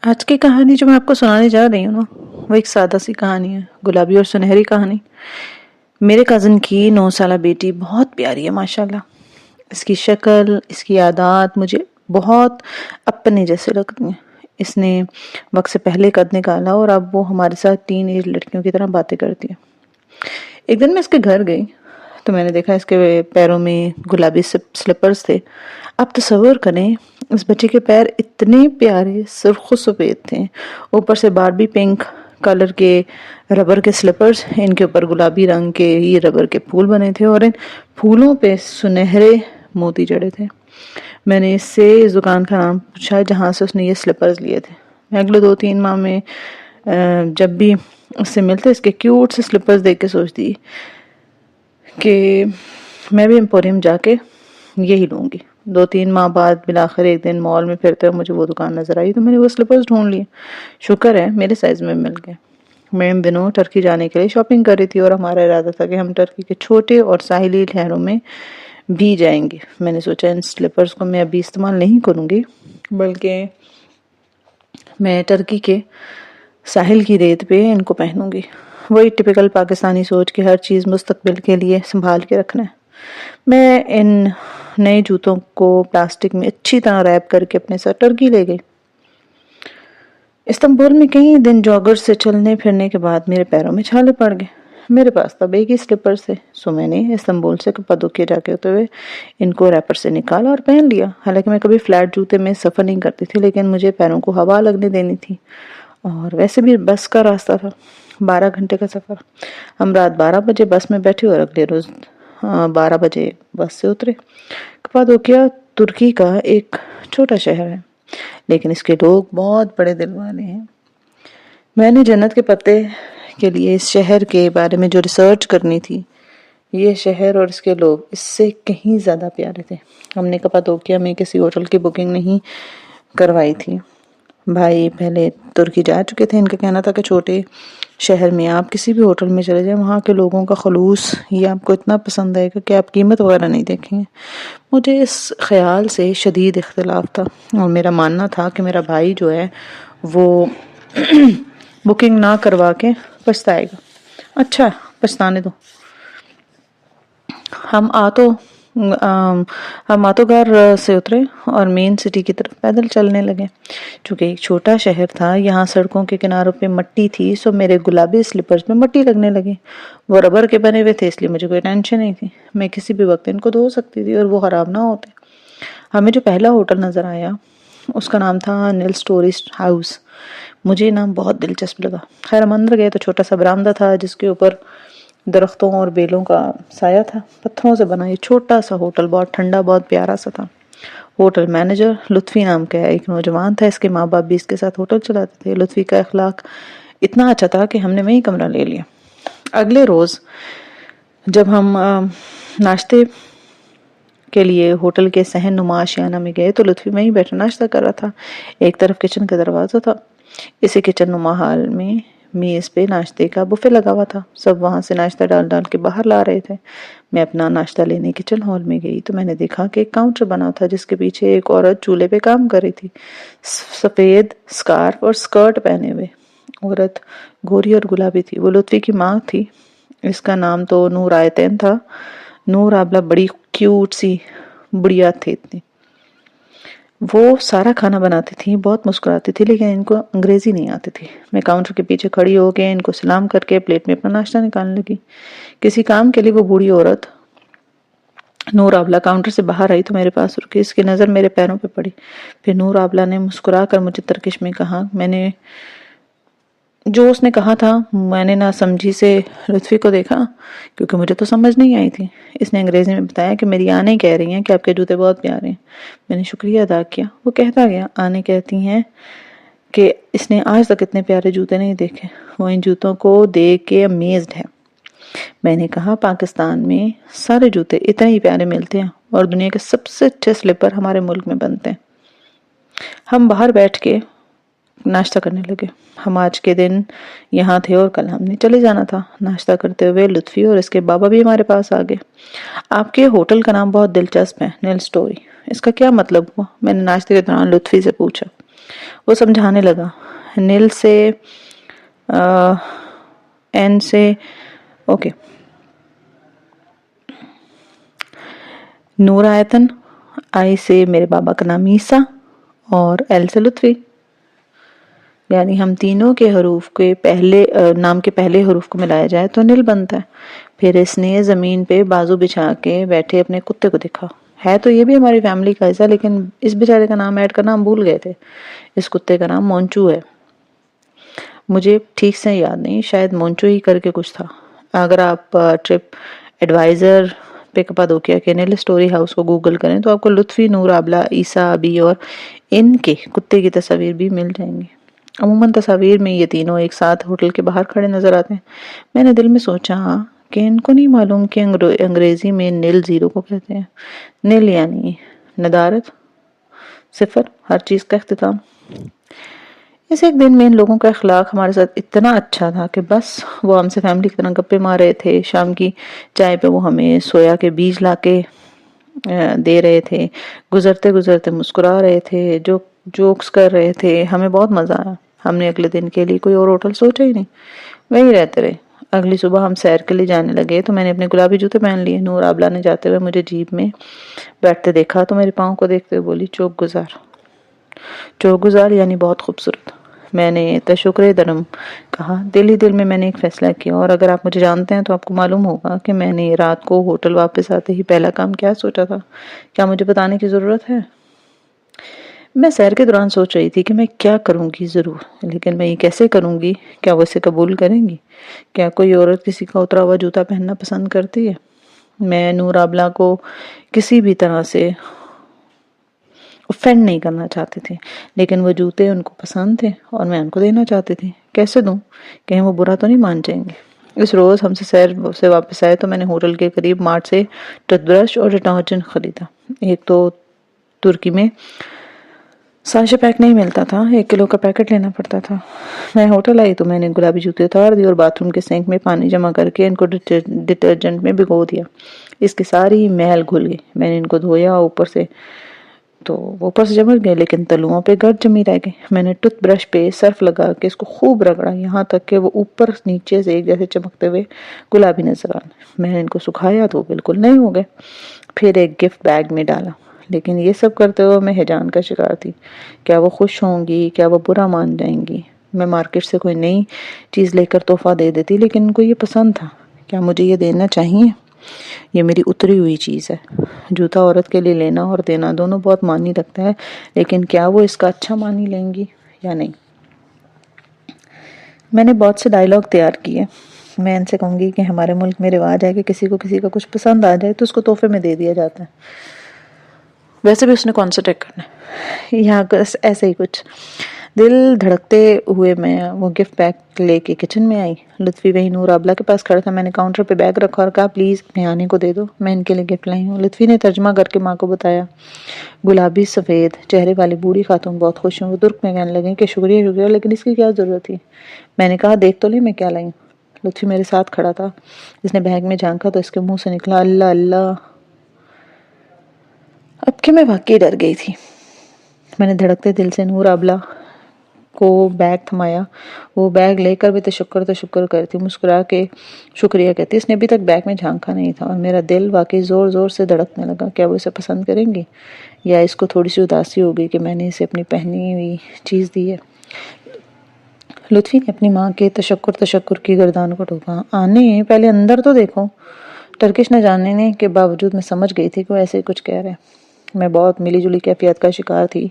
آج کی کہانی جو میں آپ کو سنانے جا رہی ہوں نا، وہ ایک سادہ سی کہانی ہے، گلابی اور سنہری کہانی۔ میرے کزن کی 9 سالہ بیٹی بہت پیاری ہے ماشاءاللہ۔ اس کی شکل، اس کی عادات مجھے بہت اپنے جیسے لگتی ہیں۔ اس نے وقت سے پہلے قد نکالا اور اب وہ ہمارے ساتھ ٹین ایج لڑکیوں کی طرح باتیں کرتی ہے۔ ایک دن میں اس کے گھر گئی تو میں نے دیکھا اس کے پیروں میں گلابی سلپرز تھے۔ آپ تصور کریں، اس بچے کے پیر اتنے پیارے سرخ و سفید تھے، اوپر سے باربی پنک کلر کے ربر کے سلپرز، ان کے اوپر گلابی رنگ کے یہ ربر کے پھول بنے تھے اور ان پھولوں پہ سنہرے موتی جڑے تھے۔ میں نے اس سے اس دکان کا نام پوچھا جہاں سے اس نے یہ سلپرز لیے تھے۔ میں اگلے 2-3 ماہ میں جب بھی اس سے ملتے اس کے کیوٹ سے سلپرز دیکھ کے سوچتی کہ میں بھی ایمپوریم جا کے یہی لوں گی۔ 2-3 ماہ بعد بالآخر ایک دن مال میں پھرتے ہوئے مجھے وہ دکان نظر آئی تو میں نے وہ سلپرز ڈھونڈ لیے۔ شکر ہے میرے سائز میں مل گئے۔ میں ان دنوں ٹرکی جانے کے لیے شاپنگ کر رہی تھی اور ہمارا ارادہ تھا کہ ہم ٹرکی کے چھوٹے اور ساحلی شہروں میں بھی جائیں گے۔ میں نے سوچا ان سلپرز کو میں ابھی استعمال نہیں کروں گی، بلکہ میں ٹرکی کے ساحل کی ریت پہ ان کو پہنوں گی۔ وہی ٹپیکل پاکستانی سوچ کہ ہر چیز مستقبل کے لیے سنبھال کے رکھنا ہے۔ میں ان نئے جوتوں کو پلاسٹک میں اچھی طرح ریپ کر کے اپنے ساتھ ٹرکی لے گئی۔ استنبول میں کئی دن جاگر سے چلنے پھرنے کے بعد میرے پیروں میں چھالے پڑ گئے۔ میرے پاس تب ایک ہی سلپر تھے، سو میں نے استنبول سے کپادوکیا جا کے ہوتے ہوئے ان کو ریپر سے نکالا اور پہن لیا۔ حالانکہ میں کبھی فلیٹ جوتے میں سفر نہیں کرتی تھی، لیکن مجھے پیروں کو ہوا لگنے دینی تھی اور ویسے بھی بس کا راستہ تھا، 12 گھنٹے کا سفر۔ ہم رات 12 بجے بس میں بیٹھے اور اگلے روز 12 بجے بس سے اترے۔ کپادوکیا ترکی کا ایک چھوٹا شہر ہے، لیکن اس کے لوگ بہت بڑے دل والے ہیں۔ میں نے جنت کے پتے کے لیے اس شہر کے بارے میں جو ریسرچ کرنی تھی، یہ شہر اور اس کے لوگ اس سے کہیں زیادہ پیارے تھے۔ ہم نے کپادوکیا میں کسی ہوٹل کی بکنگ نہیں کروائی تھی۔ بھائی پہلے ترکی جا چکے تھے، ان کا کہنا تھا کہ چھوٹے شہر میں آپ کسی بھی ہوٹل میں چلے جائیں، وہاں کے لوگوں کا خلوص یہ آپ کو اتنا پسند آئے گا کہ آپ قیمت وغیرہ نہیں دیکھیں گے۔ مجھے اس خیال سے شدید اختلاف تھا اور میرا ماننا تھا کہ میرا بھائی جو ہے وہ بکنگ نہ کروا کے پچھتائے گا۔ اچھا پچھتانے دو۔ ہم آتو گار سے اترے اور مین سٹی کی طرف پیدل چلنے لگے۔ چونکہ ایک چھوٹا شہر تھا، یہاں سڑکوں کے کناروں پہ مٹی تھی، سو میرے گلابی سلپرز میں مٹی لگنے لگی۔ وہ ربر کے بنے ہوئے تھے، اس لیے مجھے کوئی ٹینشن نہیں تھی، میں کسی بھی وقت ان کو دھو سکتی تھی اور وہ خراب نہ ہوتے۔ ہمیں جو پہلا ہوٹل نظر آیا اس کا نام تھا نیلس ٹورسٹ ہاؤس۔ مجھے نام بہت دلچسپ لگا۔ خیر ہم اندر گئے تو چھوٹا سا برآمدہ تھا جس کے اوپر درختوں اور بیلوں کا سایہ تھا۔ پتھروں سے بنا یہ چھوٹا سا ہوٹل بہت ٹھنڈا، بہت پیارا سا تھا۔ ہوٹل مینیجر لطفی نام کا ایک نوجوان تھا، اس کے ماں باپ بھی اس کے ساتھ ہوٹل چلاتے تھے۔ لطفی کا اخلاق اتنا اچھا تھا کہ ہم نے وہیں کمرہ لے لیا۔ اگلے روز جب ہم ناشتے کے لیے ہوٹل کے صحن نما آشیانہ میں گئے تو لطفی وہیں بیٹھا ناشتہ کر رہا تھا۔ ایک طرف کچن کا دروازہ تھا، اسی کچن نما ہال میں میز پہ ناشتے کا بفے لگا ہوا تھا۔ سب وہاں سے ناشتہ ڈال ڈال کے باہر لا رہے تھے۔ میں اپنا ناشتہ لینے کچن ہال میں گئی تو میں نے دیکھا کہ ایک کاؤنٹر بنا تھا جس کے پیچھے ایک عورت چولہے پہ کام کر رہی تھی، سفید سکارف اور سکرٹ پہنے ہوئے۔ عورت گوری اور گلابی تھی، وہ لطفی کی ماں تھی۔ اس کا نام تو نور آیتین تھا۔ نور آبلہ بڑی کیوٹ سی بڑھیا تھی اتنی۔ وہ سارا کھانا بناتی تھی، بہت مسکراتی تھی، لیکن ان کو انگریزی نہیں آتی تھی۔ میں کاؤنٹر کے پیچھے کھڑی ہو کے ان کو سلام کر کے پلیٹ میں اپنا ناشتہ نکالنے لگی۔ کسی کام کے لیے وہ بوڑھی عورت نور آبلہ کاؤنٹر سے باہر آئی تو میرے پاس رکی۔ اس کی نظر میرے پیروں پہ پڑی۔ پھر نور آبلہ نے مسکرا کر مجھے ترکش میں کہا۔ میں نے جو اس نے کہا تھا میں نے نہ سمجھی سے لطفی کو دیکھا کیونکہ مجھے تو سمجھ نہیں آئی تھی۔ اس نے انگریزی میں بتایا کہ میری آنے کہہ رہی ہیں کہ آپ کے جوتے بہت پیارے ہیں۔ میں نے شکریہ ادا کیا۔ وہ کہتا گیا آنے کہتی ہیں کہ اس نے آج تک اتنے پیارے جوتے نہیں دیکھے، وہ ان جوتوں کو دیکھ کے امیزڈ ہے۔ میں نے کہا پاکستان میں سارے جوتے اتنے ہی پیارے ملتے ہیں اور دنیا کے سب سے اچھے سلپر ہمارے ملک میں بنتے ہیں۔ ہم باہر بیٹھ کے ناشتہ کرنے لگے۔ ہم آج کے دن یہاں تھے اور کل ہم نے چلے جانا تھا۔ ناشتہ کرتے ہوئے لطفی اور اس کے بابا بھی ہمارے پاس آ گئے۔ آپ کے ہوٹل کا نام بہت دلچسپ ہے، نیل سٹوری، اس کا کیا مطلب ہوا؟ میں نے ناشتے کے دوران لطفی سے پوچھا۔ وہ سمجھانے لگا، نیل سے این سے اوکے، نور آیتن، آئی سے میرے بابا کا نام عیسیٰ، اور ایل سے لطفی. یعنی ہم تینوں کے حروف کے پہلے نام کے پہلے حروف کو ملایا جائے تو نیل بنتا ہے. پھر اس نے زمین پہ بازو بچھا کے بیٹھے اپنے کتے کو دیکھا. ہے تو یہ بھی ہماری فیملی کا حصہ، لیکن اس بیچارے کا نام ایڈ کرنا ہم بھول گئے تھے. اس کتے کا نام مونچو ہے. مجھے ٹھیک سے یاد نہیں، شاید مونچو ہی کر کے کچھ تھا. اگر آپ ٹرپ ایڈوائزر پہ کپادوکیا کے نیل اسٹوری ہاؤس کو گوگل کریں تو آپ کو لطفی، نور آبلہ، عیسیٰ، ابی اور ان کے کتے کی تصاویر بھی مل جائیں گی. عموماً تصاویر میں یہ تینوں ایک ساتھ ہوٹل کے باہر کھڑے نظر آتے ہیں. میں نے دل میں سوچا کہ ان کو نہیں معلوم کہ انگریزی میں نیل زیرو کو کہتے ہیں. نیل یعنی ندارت، صفر، ہر چیز کا اختتام. اس ایک دن میں ان لوگوں کا اخلاق ہمارے ساتھ اتنا اچھا تھا کہ بس وہ ہم سے فیملی کی طرح گپے مار رہے تھے. شام کی چائے پہ وہ ہمیں سویا کے بیج لا کے دے رہے تھے. گزرتے گزرتے مسکرا رہے تھے، جوکس کر رہے تھے. ہمیں بہت مزہ آیا. ہم نے اگلے دن کے لیے کوئی اور ہوٹل سوچا ہی نہیں، وہیں رہتے رہے. اگلی صبح ہم سیر کے لیے جانے لگے تو میں نے اپنے گلابی جوتے پہن لیے. نور آبلہ نے جاتے ہوئے مجھے جیپ میں بیٹھتے دیکھا تو میرے پاؤں کو دیکھتے ہوئے بولی، چوک گزار. چوک گزار یعنی بہت خوبصورت. میں نے تشکر درم کہا. دل ہی دل میں نے ایک فیصلہ کیا، اور اگر آپ مجھے جانتے ہیں تو آپ کو معلوم ہوگا کہ میں نے رات کو ہوٹل واپس آتے ہی پہلا کام کیا سوچا تھا. کیا مجھے بتانے کی ضرورت ہے؟ میں سیر کے دوران سوچ رہی تھی کہ میں کیا کروں گی ضرور، لیکن میں یہ کیسے کروں گی؟ کیا وہ اسے قبول کریں گی؟ کیا کوئی عورت کسی کا اترا ہوا جوتا پہننا پسند کرتی ہے؟ میں نور آبلہ کو کسی بھی طرح سے اوفینڈ نہیں کرنا چاہتی تھی، لیکن وہ جوتے ان کو پسند تھے اور میں ان کو دینا چاہتی تھی. کیسے دوں؟ کہیں وہ برا تو نہیں مان جائیں گے. اس روز ہم سے سیر سے واپس آئے تو میں نے ہوٹل کے قریب مارٹ سے ٹوتھ برش اور ڈٹرجنٹ خریدا. ایک تو ترکی میں ساشے پیک نہیں ملتا تھا، 1 کلو کا پیکٹ لینا پڑتا تھا. میں ہوٹل آئی تو میں نے گلابی جوتے اتار دی اور باتھ روم کے سینک میں پانی جمع کر کے ان کو ڈٹرجنٹ میں بھگو دیا. اس کی ساری میل گھل گئی. میں نے ان کو دھویا، اوپر سے جمل گئے لیکن تلوؤں پہ گرد جمی رہ گئی. میں نے ٹوتھ برش پہ سرف لگا کے اس کو خوب رگڑا، یہاں تک کہ وہ اوپر نیچے سے ایک جیسے چمکتے ہوئے گلابی نظر آنے. میں نے ان کو سکھایا تو وہ بالکل نہیں ہو گئے. پھر ایک گفٹ بیگ میں ڈالا. لیکن یہ سب کرتے ہوئے میں ہیجان کا شکار تھی. کیا وہ خوش ہوں گی؟ کیا وہ برا مان جائیں گی؟ میں مارکیٹ سے کوئی نئی چیز لے کر تحفہ دے دیتی، لیکن ان کو یہ پسند تھا. کیا مجھے یہ دینا چاہیے؟ یہ میری اتری ہوئی چیز ہے. جوتا عورت کے لیے لینا اور دینا دونوں بہت معنی رکھتا ہے، لیکن کیا وہ اس کا اچھا معنی لیں گی یا نہیں؟ میں نے بہت سے ڈائیلاگ تیار کیے. میں ان سے کہوں گی کہ ہمارے ملک میں رواج ہے کہ کسی کو کسی کا کچھ پسند آ جائے تو اس کو تحفے میں دے دیا جاتا ہے. ویسے بھی اس نے کون سا ٹیک کرنا ہے. یہاں ایسے ہی کچھ دل دھڑکتے ہوئے میں وہ گفٹ بیگ لے کے کچن میں آئی. لطفی وہی نور آبلہ کے پاس کھڑا تھا. میں نے کاؤنٹر پہ بیگ رکھا اور کہا، پلیز اپنے آنے کو دے دو، میں ان کے لیے گفٹ لائی ہوں. لطفی نے ترجمہ کر کے ماں کو بتایا. گلابی سفید چہرے والی بوڑھی خاتون بہت خوش ہوں. وہ ترک میں کہنے لگے کہ شکریہ، لیکن اس کی کیا ضرورت تھی؟ میں نے کہا، دیکھ تو لے میں کیا لائی ہوں. لطفی میرے ساتھ کھڑا تھا. اس نے بیگ میں جھانکا تو اس کے منہ سے نکلا، اللہ اللہ. اب کہ میں واقعی ڈر گئی تھی. میں نے دھڑکتے دل سے نور آبلہ کو بیگ تھمایا. وہ بیگ لے کر بھی تشکر کرتی، مسکرا کے شکریہ کہتی. اس نے ابھی تک بیگ میں جھانکا نہیں تھا اور میرا دل واقعی زور زور سے دھڑکنے لگا. کیا وہ اسے پسند کریں گی، یا اس کو تھوڑی سی اداسی ہو گئی کہ میں نے اسے اپنی پہنی ہوئی چیز دی ہے؟ لطفی نے اپنی ماں کے تشکر کی گردان کو ٹوکا. آنے پہلے اندر تو دیکھو. ٹرکش نہ جاننے کے باوجود میں سمجھ گئی تھی کہ وہ ایسے ہی کچھ کہہ رہے. میں بہت ملی جلی کیفیت کا شکار تھی.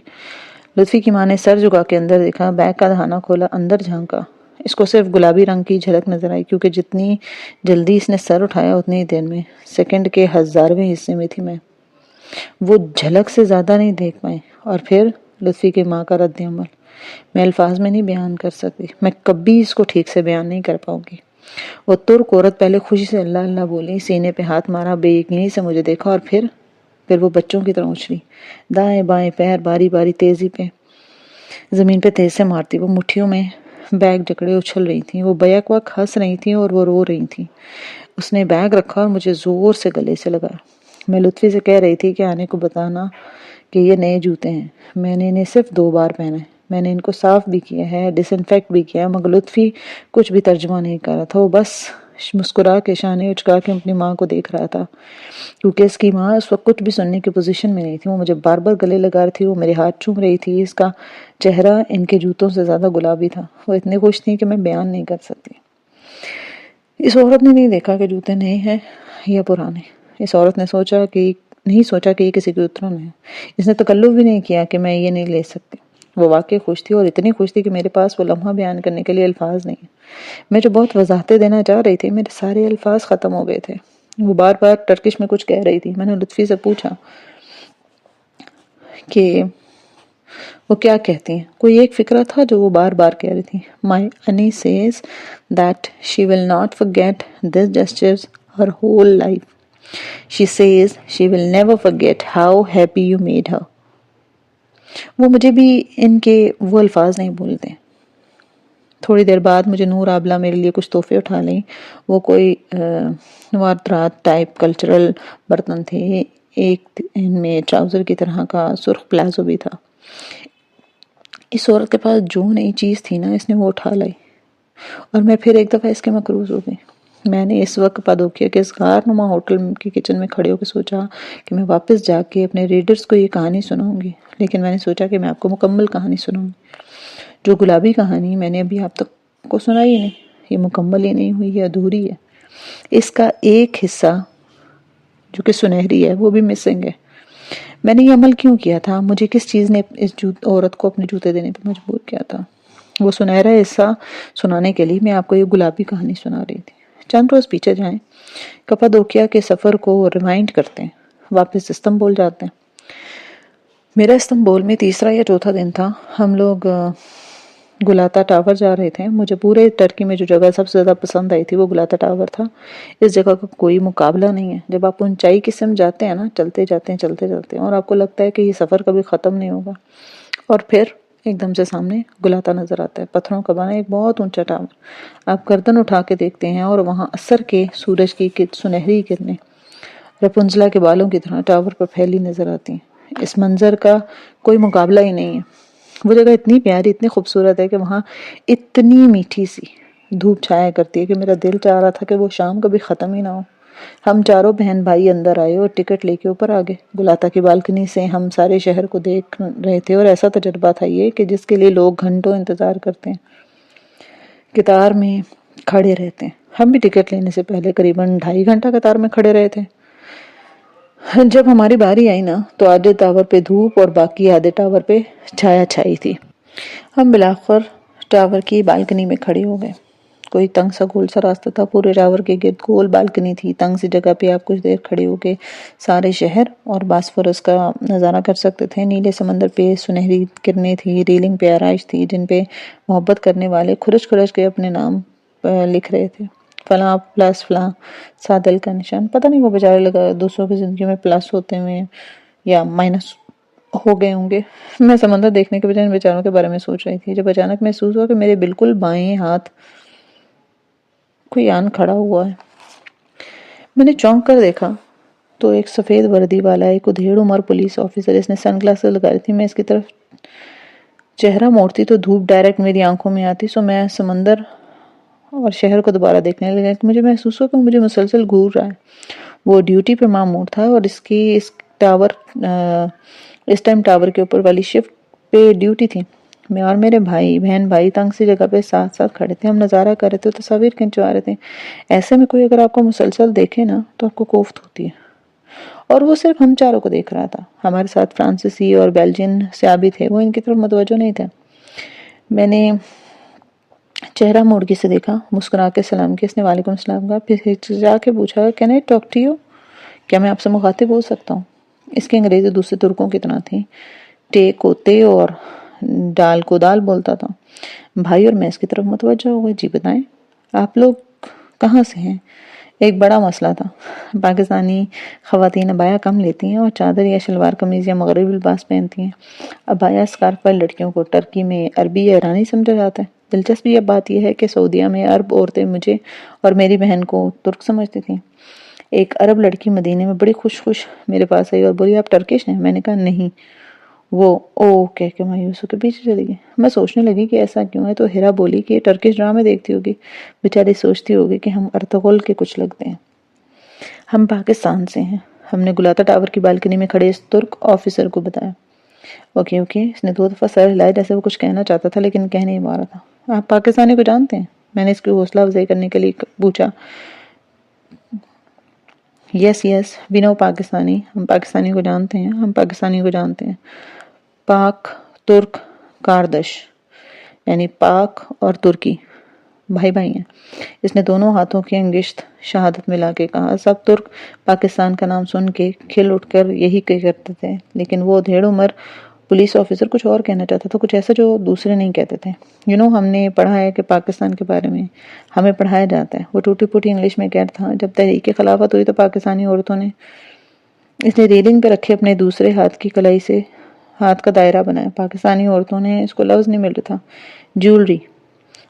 لطفی کی ماں نے سر جھکا کے اندر دیکھا، بیگ کا دہانہ کھولا، اندر جھانکا. اس کو صرف گلابی رنگ کی جھلک نظر آئی، کیونکہ جتنی جلدی اس نے سر اٹھایا اتنی ہی دیر میں سیکنڈ کے 1000ویں حصے میں تھی میں. وہ جھلک سے زیادہ نہیں دیکھ پائے. اور پھر لطفی کی ماں کا رد عمل میں الفاظ میں نہیں بیان کر سکتی. میں کبھی اس کو ٹھیک سے بیان نہیں کر پاؤں گی. وہ ترک عورت پہلے خوشی سے اللہ اللہ بولی، سینے پہ ہاتھ مارا، بے یقینی سے مجھے دیکھا اور پھر وہ بچوں کی طرح اچھلی. دائیں بائیں پیر باری باری تیزی پہ زمین پہ تیز سے مارتی. وہ مٹھیوں میں بیگ جکڑے اچھل رہی تھیں. وہ بیک وقت ہنس رہی تھیں اور وہ رو رہی تھیں. اس نے بیگ رکھا اور مجھے زور سے گلے سے لگا. میں لطفی سے کہہ رہی تھی کہ آنے کو بتانا کہ یہ نئے جوتے ہیں، میں نے انہیں صرف 2 بار پہنا ہے. میں نے ان کو صاف بھی کیا ہے، ڈس انفیکٹ بھی کیا، مگر لطفی کچھ بھی ترجمہ نہیں کر رہا تھا، وہ بس مسکرا کے شانے اچکا کے اپنی ماں کو دیکھ رہا تھا، کیونکہ اس کی ماں اس وقت کچھ بھی سننے کی پوزیشن میں نہیں تھی۔ وہ مجھے بار بار گلے لگا رہی تھی، وہ میرے ہاتھ چوم رہی تھی، اس کا چہرہ ان کے جوتوں سے زیادہ گلابی تھا، وہ اتنی خوش تھی کہ میں بیان نہیں کر سکتی۔ اس عورت نے نہیں دیکھا کہ جوتے نئے ہیں یا پرانے، اس عورت نے نہیں سوچا کہ یہ کسی کے اترن ہے، اس نے تکلف بھی نہیں کیا کہ میں یہ نہیں لے سکتی۔ وہ واقعی خوش تھی، اور اتنی خوش تھی کہ میرے پاس وہ لمحہ بیان کرنے کے لیے الفاظ نہیں ہیں۔ میں جو بہت وضاحتیں دینا چاہ رہی تھی، میرے سارے الفاظ ختم ہو گئے تھے۔ وہ بار بار ٹرکش میں کچھ کہہ رہی تھی۔ میں نے لطفی سے پوچھا کہ وہ کیا کہتی ہیں۔ کوئی ایک فقرہ تھا جو وہ بار بار کہہ رہی تھی۔ My Annie says that she will not forget these gestures her whole life. She says she will never forget how happy you made her. وہ مجھے بھی ان کے وہ الفاظ نہیں بولتے۔ تھوڑی دیر بعد مجھے نور عابلہ میرے لیے کچھ تحفے اٹھا لیں۔ وہ کوئی نوارترات ٹائپ کلچرل برتن تھے، ایک ان میں ٹراؤزر کی طرح کا سرخ پلازو بھی تھا۔ اس عورت کے پاس جو نئی چیز تھی نا، اس نے وہ اٹھا لائی، اور میں پھر ایک دفعہ اس کے مقروض ہو گئی۔ میں نے اس وقت پادوکیا کے اس غار نما ہوٹل کی کچن میں کھڑے ہو کے سوچا کہ میں واپس جا کے اپنے ریڈرز کو یہ کہانی سناؤں گی، لیکن میں نے سوچا کہ میں آپ کو مکمل کہانی سناؤں گی۔ جو گلابی کہانی میں نے ابھی آپ تک کو سنائی نہیں، یہ مکمل ہی نہیں ہوئی، یہ ادھوری ہے۔ اس کا ایک حصہ جو کہ سنہری ہے وہ بھی مسنگ ہے۔ میں نے یہ عمل کیوں کیا تھا؟ مجھے کس چیز نے اس عورت کو اپنے جوتے دینے پہ مجبور کیا تھا؟ وہ سنہرا حصہ سنانے کے لیے میں آپ کو یہ گلابی کہانی سنا رہی تھی۔ چند روز پیچھے جائیں، کپادوکیا کے سفر کو ریمائنڈ کرتے ہیں، واپس استنبول جاتے ہیں۔ میرا استنبول میں تیسرا یا چوتھا دن تھا۔ ہم لوگ گلاتا ٹاور جا رہے تھے۔ مجھے پورے ترکی میں جو جگہ سب سے زیادہ پسند آئی تھی وہ گلاتا ٹاور تھا۔ اس جگہ کا کوئی مقابلہ نہیں ہے۔ جب آپ اونچائی کی سمت جاتے ہیں نا، چلتے جاتے ہیں اور آپ کو لگتا ہے کہ یہ سفر کبھی ختم نہیں ہوگا، اور پھر ایک دم سے سامنے گلاتا نظر آتا ہے، پتھروں کا بنا ایک بہت اونچا ٹاور۔ آپ گردن اٹھا کے دیکھتے ہیں اور وہاں عصر کے سورج کی سنہری کرنیں رپنزلا کے بالوں کی طرح ٹاور پر پھیلی نظر آتی ہیں۔ اس منظر کا کوئی مقابلہ ہی نہیں ہے۔ وہ جگہ اتنی پیاری، اتنی خوبصورت ہے کہ وہاں اتنی میٹھی سی دھوپ چھایا کرتی ہے کہ میرا دل چاہ رہا تھا کہ وہ شام کبھی ختم ہی نہ ہو۔ ہم چاروں بہن بھائی اندر آئے اور ٹکٹ لے کے اوپر آ گئے۔ گلاتا کی بالکنی سے ہم سارے شہر کو دیکھ رہے تھے، اور ایسا تجربہ تھا یہ کہ جس کے لیے لوگ گھنٹوں انتظار کرتے ہیں، قطار میں کھڑے رہتے ہیں۔ ہم بھی ٹکٹ لینے سے پہلے قریباً 2.5 گھنٹہ قطار میں کھڑے رہے تھے۔ جب ہماری باری آئی نا تو آدھے ٹاور پہ دھوپ اور باقی آدھے ٹاور پہ چھایا چھائی تھی۔ ہم بالآخر ٹاور کی بالکنی میں کھڑے ہو گئے۔ کوئی تنگ سا گول سا راستہ تھا، پورے ٹاور کے گرد گول بالکنی تھی۔ تنگ سی جگہ پہ آپ کچھ دیر کھڑے ہو کے سارے شہر اور باسفورس کا نظارہ کر سکتے تھے۔ نیلے سمندر پہ سنہری کرنیں تھی، ریلنگ پہ آرائش تھی جن پہ محبت کرنے والے کھرچ کھرچ کے اپنے نام لکھ رہے تھے، فلاں پلس فلاں، سادل کا نشان۔ پتہ نہیں وہ بیچارے لگا دوسروں کی زندگی میں پلس ہوتے ہوئے یا مائنس ہو گئے ہوں گے۔ میں سمندر دیکھنے کے بجائے ان بیچاروں کے بارے میں سوچ رہی تھی، جب اچانک محسوس ہوا کہ میرے بالکل بائیں ہاتھ کوئی آن کھڑا ہوا ہے۔ میں نے چونک کر دیکھا تو ایک سفید وردی والا ایک ادھیڑ عمر پولیس آفیسر، اس نے سن گلاسز لگائی تھی۔ میں اس کی طرف چہرہ موڑتی تو دھوپ ڈائریکٹ میری آنکھوں میں آتی، سو میں سمندر اور شہر کو دوبارہ دیکھنے لگا۔ مجھے محسوس ہوا کہ مجھے مسلسل گھور رہا ہے۔ وہ ڈیوٹی پہ معمور تھا اور اس ٹائم ٹاور کے اوپر والی شفٹ پہ ڈیوٹی تھی۔ میں اور میرے بہن بھائی تنگ سی جگہ پہ ساتھ ساتھ کھڑے تھے۔ ہم نظارہ کر رہے تھے، تصاویر کھنچوا رہے تھے۔ ایسے میں کوئی اگر آپ کو مسلسل دیکھے نا تو آپ کو کوفت ہوتی ہے، اور وہ صرف ہم چاروں کو دیکھ رہا تھا۔ ہمارے ساتھ فرانسیسی اور بیلجین سیابی تھے، وہ ان کی طرف متوجہ نہیں تھے۔ میں نے چہرہ موڑ کے سے دیکھا، مسکرا کے سلام کیا۔ اس نے وعلیکم السلام کہا، پھر ہچکچا کے پوچھا can I talk to you, کیا میں آپ سے مخاطب ہو سکتا ہوں؟ اس کی انگریزی دوسرے ترکوں کی طرح تھی، ٹے کو تے اور ڈال کو دال بولتا تھا۔ بھائی اور میں اس کی طرف متوجہ ہوئے۔ جی بتائیں، آپ لوگ کہاں سے ہیں؟ ایک بڑا مسئلہ تھا۔ پاکستانی خواتین عبایا کم لیتی ہیں اور چادر یا شلوار قمیض یا مغربی لباس پہنتی ہیں۔ عبایا سکارف والی لڑکیوں کو ترکی میں عربی یا ایرانی سمجھا جاتا ہے۔ دلچسپی بات یہ ہے کہ سعودیہ میں عرب عورتیں مجھے اور میری بہن کو ترک سمجھتی تھیں۔ ایک عرب لڑکی مدینے میں بڑی خوش میرے پاس آئی اور بولی آپ ٹرکش ہیں؟ میں نے کہا نہیں۔ وہ او کہہ کے مایوس ہو کے پیچھے چلی گئی۔ میں سوچنے لگی کہ ایسا کیوں ہے، تو ہیرا بولی کہ ٹرکش ڈرامے دیکھتی ہوگی، بیچاری سوچتی ہوگی کہ ہم ارطغرل کے کچھ لگتے ہیں، ہم پاکستان سے ہیں۔ ہم نے گلاتا ٹاور کی بالکنی میں کھڑے اس ترک آفیسر کو بتایا۔ اوکے اس نے 2 دفعہ سر ہلایا جیسے وہ کچھ کہنا چاہتا تھا لیکن کہہ نہیں پا رہا تھا۔ آپ پاکستانی کو جانتے ہیں؟ میں نے اس کی حوصلہ افزائی کرنے کے لیے پوچھا۔ یس وی نو پاکستانی، ہم پاکستانی کو جانتے ہیں، ہم پاکستانی کو جانتے ہیں۔ پاک ترک کاردش، یعنی پاک اور ترکی بھائی ہیں۔ اس نے دونوں ہاتھوں کی انگشت شہادت ملا کے کہا۔ سب ترک پاکستان کا نام سن کے کھل اٹھ کر یہی کرتے تھے، لیکن وہ دھیڑ عمر پولیس آفیسر کچھ اور کہنا چاہتا تھا، کچھ ایسا جو دوسرے نہیں کہتے تھے۔ ہم نے پڑھا ہے کہ پاکستان کے بارے میں ہمیں پڑھایا جاتا ہے، وہ ٹوٹی پھوٹی انگلش میں کہتا تھا۔ جب تحریک خلافت ہوئی تو پاکستانی عورتوں نے، اس نے ریلنگ پہ رکھے اپنے دوسرے ہاتھ کی کلائی سے ہاتھ کا دائرہ بنایا۔ پاکستانی عورتوں نے، اس کو لفظ نہیں مل رہا تھا، جیولری،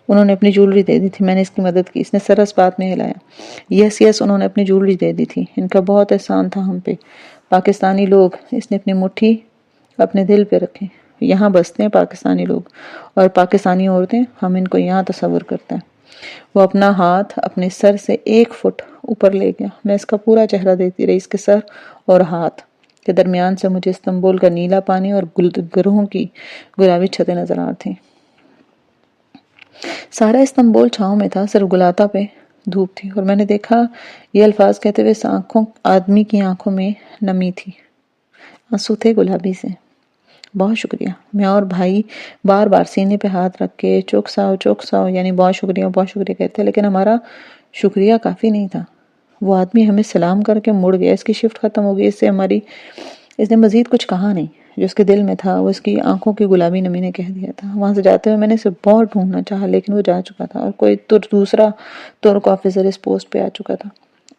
انہوں نے اپنی جیولری دے دی تھی۔ میں نے اس کی مدد کی۔ اس نے سر اس بات میں ہلایا۔ یس انہوں نے اپنی جیولری دے دی تھی، ان کا بہت احسان تھا ہم پہ۔ پاکستانی لوگ، اس نے اپنی مٹھی اپنے دل پہ رکھے، یہاں بستے ہیں پاکستانی لوگ، اور پاکستانی عورتیں، ہم ان کو یہاں تصور کرتے ہیں۔ وہ اپنا ہاتھ اپنے سر سے 1 فٹ اوپر لے گیا۔ میں اس کا پورا چہرہ دیکھتی رہی، اس کے سر اور ہاتھ کے درمیان سے مجھے استنبول کا نیلا پانی اور گروہوں کی گلابی چھتیں نظر آ رہی تھیں۔ سارا استنبول چھاؤں میں تھا، صرف گلاتا پہ دھوپ تھی، اور میں نے دیکھا یہ الفاظ کہتے ہوئے اس آدمی کی آنکھوں میں نمی تھی، آنسو تھے گلابی سے۔ بہت شکریہ، میں اور بھائی بار بار سینے پہ ہاتھ رکھ کے چوک ساؤ یعنی بہت شکریہ کہتے، لیکن ہمارا شکریہ کافی نہیں تھا۔ وہ آدمی ہمیں سلام کر کے مڑ گیا، اس کی شفٹ ختم ہو گئی، اس نے مزید کچھ کہا نہیں، جو اس کے دل میں تھا وہ اس کی آنکھوں کی گلابی نمی نے کہہ دیا تھا۔ وہاں سے جاتے ہوئے میں نے اسے بہت ڈھونڈنا چاہا، لیکن وہ جا چکا تھا، اور کوئی دوسرا ترک آفیسر اس پوسٹ پہ آ چکا تھا۔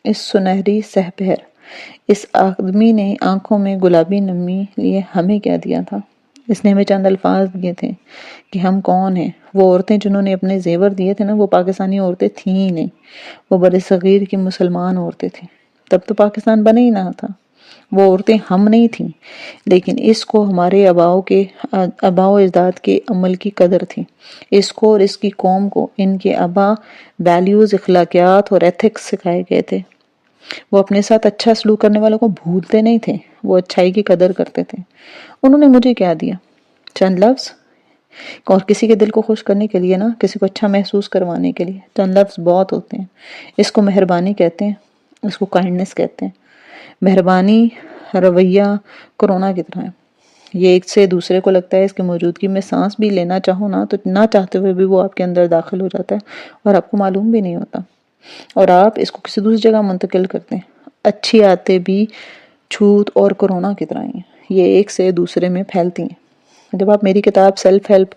اس سنہری سپہر اس آدمی نے آنکھوں میں گلابی نمی لیے ہمیں کیا دیا تھا؟ اس نے ہمیں چند الفاظ دیے تھے کہ ہم کون ہیں۔ وہ عورتیں جنہوں نے اپنے زیور دیے تھے نا، وہ پاکستانی عورتیں تھیں ہی نہیں، وہ برصغیر کی مسلمان عورتیں تھیں۔ تب تو پاکستان بنے ہی نہ تھا، وہ عورتیں ہم نہیں تھیں، لیکن اس کو ہمارے آباء و اجداد کے عمل کی قدر تھی۔ اس کو اور اس کی قوم کو ان کے آباء ویلیوز، اخلاقیات اور ایتھکس سکھائے گئے تھے۔ وہ اپنے ساتھ اچھا سلوک کرنے والوں کو بھولتے نہیں تھے، وہ اچھائی کی قدر کرتے تھے۔ انہوں نے مجھے کیا دیا؟ چند لفظ، اور کسی کے دل کو خوش کرنے کے لیے نا، کسی کو اچھا محسوس کروانے کے لیے چند لفظ بہت ہوتے ہیں۔ اس کو مہربانی کہتے ہیں، اس کو کائنڈنس کہتے ہیں۔ مہربانی رویہ کورونا کی طرح ہے، یہ ایک سے دوسرے کو لگتا ہے اس کی موجودگی میں سانس بھی لینا چاہو نا تو نہ چاہتے ہوئے بھی وہ آپ کے اندر داخل ہو جاتا ہے اور آپ کو معلوم بھی نہیں ہوتا، اور آپ اس کو کسی دوسری جگہ منتقل کرتے ہیں۔ اچھی عادتیں بھی چھوت اور کورونا کی طرح ہیں، یہ ایک سے دوسرے میں پھیلتی ہیں۔ جب آپ میری کتاب سیلف ہیلپ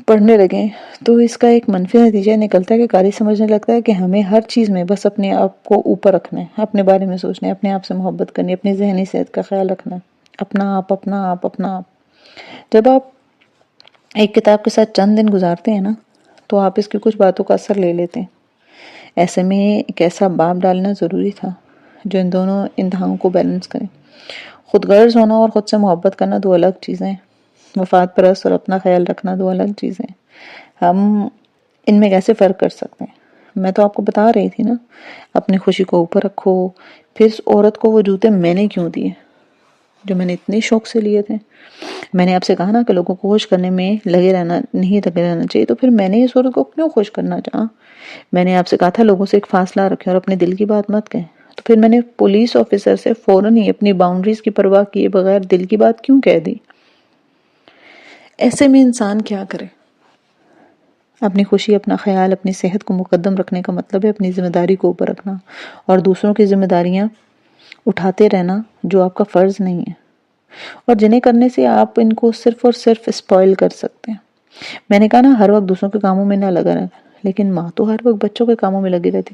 پڑھنے لگیں تو اس کا ایک منفی نتیجہ نکلتا ہے کہ قاری سمجھنے لگتا ہے کہ ہمیں ہر چیز میں بس اپنے آپ کو اوپر رکھنا ہے، اپنے بارے میں سوچنا ہے، اپنے آپ سے محبت کرنی ہے، اپنی ذہنی صحت کا خیال رکھنا ہے، اپنا آپ۔ جب آپ ایک کتاب کے ساتھ چند دن گزارتے ہیں نا تو آپ اس کی کچھ باتوں کا اثر لے لیتے ہیں۔ ایسے میں ایک ایسا باب ڈالنا ضروری تھا جو ان دونوں انتہاؤں کو بیلنس کرے۔ خود غرض ہونا اور خود سے محبت کرنا 2 الگ چیزیں ہیں، مفاد پرست اور اپنا خیال رکھنا 2 الگ چیزیں ہیں۔ ہم ان میں کیسے فرق کر سکتے ہیں؟ میں تو آپ کو بتا رہی تھی نا، اپنی خوشی کو اوپر رکھو۔ پھر اس عورت کو وہ جوتے میں نے کیوں دیے جو میں نے اتنے شوق سے لیے تھے؟ میں نے آپ سے کہا نا کہ لوگوں کو خوش کرنے میں لگے رہنا چاہیے، تو پھر میں نے اس عورت کو کیوں خوش کرنا چاہا؟ میں نے آپ سے کہا تھا لوگوں سے ایک فاصلہ رکھیں اور اپنے دل کی بات مت کہیں، تو پھر میں نے پولیس آفیسر سے فوراً ہی اپنی باؤنڈریز کی پرواہ کیے بغیر دل کی بات کیوں کہہ دی؟ ایسے میں انسان کیا کرے؟ اپنی خوشی، اپنا خیال، اپنی صحت کو مقدم رکھنے کا مطلب ہے اپنی ذمہ داری کو اوپر رکھنا اور دوسروں کی ذمہ داریاں اٹھاتے رہنا جو آپ کا فرض نہیں ہے، اور جنہیں کرنے سے آپ ان کو صرف اور صرف اسپوائل کر سکتے ہیں۔ میں نے کہا نا ہر وقت دوسروں کے کاموں میں نہ لگا رہے، لیکن ماں تو ہر وقت بچوں کے کاموں میں لگی رہتی۔